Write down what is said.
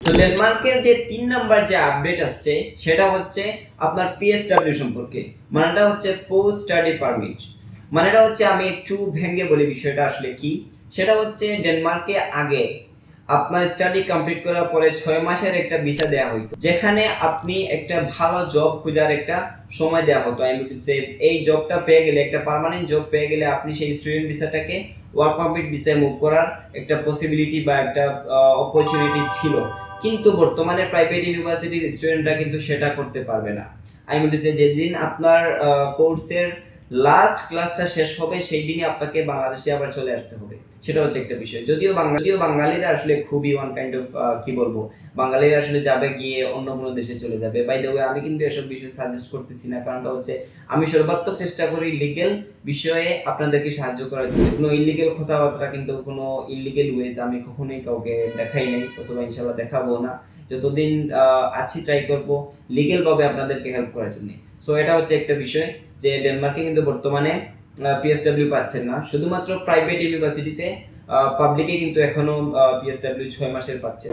তো ডেনমার্কের যে 3 নাম্বার যে আপডেট আসছে সেটা হচ্ছে আপনার পিএসডব্লিউ সম্পর্কে, মানেটা হচ্ছে পোস্ট স্টাডি পারমিট। মানেটা হচ্ছে আমি একটু ভেঙে বলি বিষয়টা আসলে কি। সেটা হচ্ছে ডেনমার্কে আগে আপনার স্টাডি কমপ্লিট করার পরে 6 মাসের একটা ভিসা দেওয়া হতো, যেখানে আপনি একটা ভালো জব খোঁজার একটা সময় দেওয়া হতো। আমি বলছি এই জবটা পেয়ে গেলে, একটা পার্মানেন্ট জব পেয়ে গেলে আপনি সেই স্টুডেন্ট ভিসাটাকে ওয়ার্ক পারমিট ভিসায় মুভ করার একটা পসিবিলিটি বা একটা অপরচুনিটি ছিল। কিন্তু বর্তমানে প্রাইভেট ইউনিভার্সিটির স্টুডেন্টরা কিন্তু সেটা করতে পারবে না। আমি বলতেছি যেদিন আপনার কোর্সের লাস্ট ক্লাসটা শেষ হবে সেই দিনই আপনাকে বাংলাদেশে আবার চলে আসতে হবে। সেটা হচ্ছে একটা বিষয়। যদিও বাঙালিরা আসলে খুবই ওয়ান কাইন্ড অফ কি বলবো, বাঙালিরা আসলে যাবে গিয়ে অন্য কোনো দেশে চলে যাবে। বাই দ্য ওয়ে আমি কিন্তু এসব বিষয় সাজেস্ট করতেছি না, কারণটা হচ্ছে আমি সর্বাত্মক চেষ্টা করি লিগেল বিষয়ে আপনাদেরকে সাহায্য করার জন্য। কোনো ইলিগেল কথাবার্তা কিন্তু কোনো ইলিগেল ওয়েজ আমি কখনোই কাউকে দেখাই নাই, অথবা ইনশাল্লাহ দেখাবো না। যতদিন আছি ট্রাই করব লিগেল ভাবে আপনাদেরকে হেল্প করার জন্য। সো এটা হচ্ছে একটা বিষয় যে ডেনমার্কে কিন্তু বর্তমানে পিএসডব্লিউ পাচ্ছেন না, শুধুমাত্র প্রাইভেট ইউনিভার্সিটিতে, পাবলিকে কিন্তু এখনো পিএসডব্লিউ 6 মাসের পাচ্ছে।